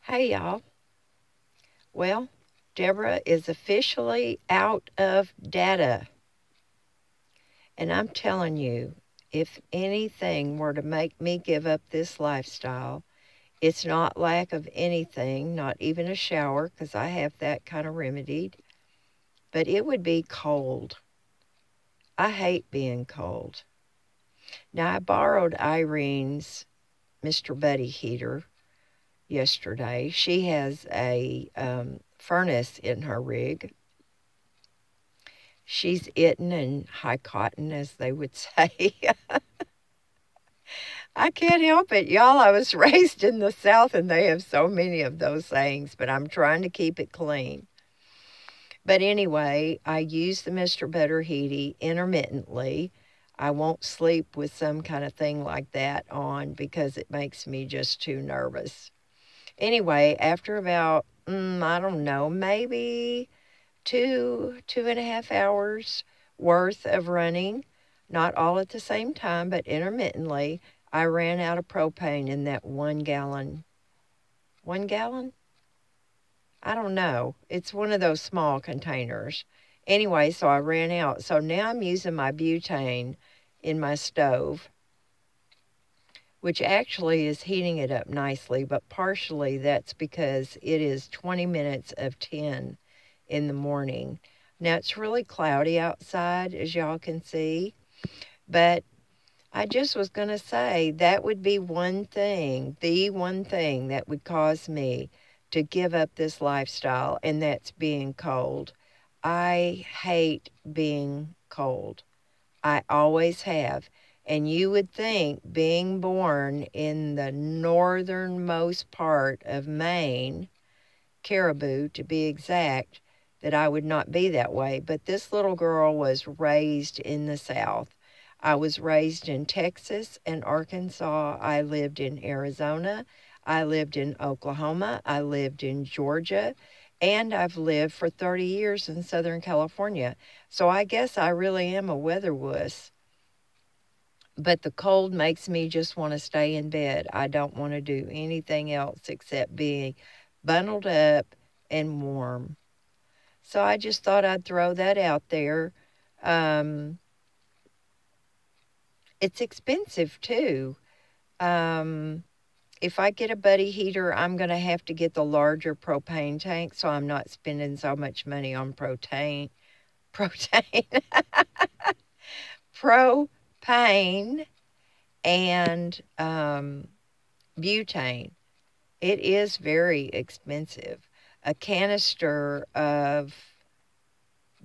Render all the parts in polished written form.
Hey, y'all. Well, Deborah is officially out of data. And I'm telling you, if anything were to make me give up this lifestyle, it's not lack of anything, not even a shower, because I have that kind of remedied, but it would be cold. I hate being cold. Now, I borrowed Irene's Mr. Buddy heater yesterday. She has a furnace in her rig. She's eaten and high cotton, as they would say. I can't help it, y'all. I was raised in the South, and they have so many of those sayings, but I'm trying to keep it clean. But anyway, I use the Mr. Better Heaty intermittently. I won't sleep with some kind of thing like that on because it makes me just too nervous. Anyway, after about, I don't know, maybe 2.5 hours worth of running, not all at the same time, but intermittently, I ran out of propane in that 1 gallon. 1 gallon? I don't know. It's one of those small containers. Anyway, so I ran out. So now I'm using my butane in my stove, which actually is heating it up nicely, but partially that's because it is 20 minutes of 10 in the morning. Now, it's really cloudy outside, as y'all can see, but I just was going to say that would be one thing, the one thing that would cause me to give up this lifestyle, and that's being cold. I hate being cold. I always have. And you would think, being born in the northernmost part of Maine, Caribou to be exact, that I would not be that way. But this little girl was raised in the South. I was raised in Texas and Arkansas. I lived in Arizona. I lived in Oklahoma. I lived in Georgia. And I've lived for 30 years in Southern California. So I guess I really am a weather wuss. But the cold makes me just want to stay in bed. I don't want to do anything else except being bundled up and warm. So I just thought I'd throw that out there. Um, it's expensive too. Um, if I get a buddy heater, I'm going to have to get the larger propane tank so I'm not spending so much money on protein, propane, and butane. It is very expensive. A canister of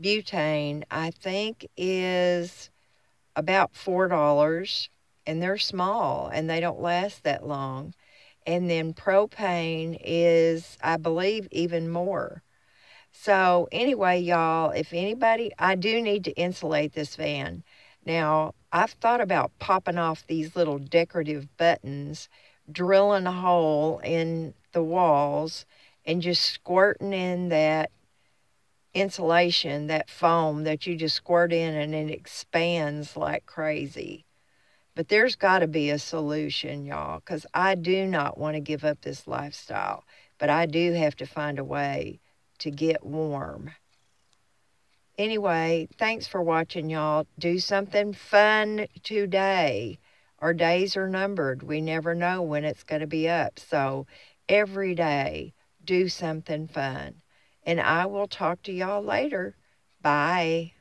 butane, I think, is about $4, and they're small and they don't last that long. And then propane is, I believe, even more. So, anyway, y'all, if anybody, I do need to insulate this van. Now, I've thought about popping off these little decorative buttons, drilling a hole in the walls, and just squirting in that insulation, that foam that you just squirt in and it expands like crazy. But there's got to be a solution, y'all, because I do not want to give up this lifestyle, but I do have to find a way to get warm. Anyway, thanks for watching, y'all. Do something fun today. Our days are numbered. We never know when it's going to be up. So every day, do something fun. And I will talk to y'all later. Bye.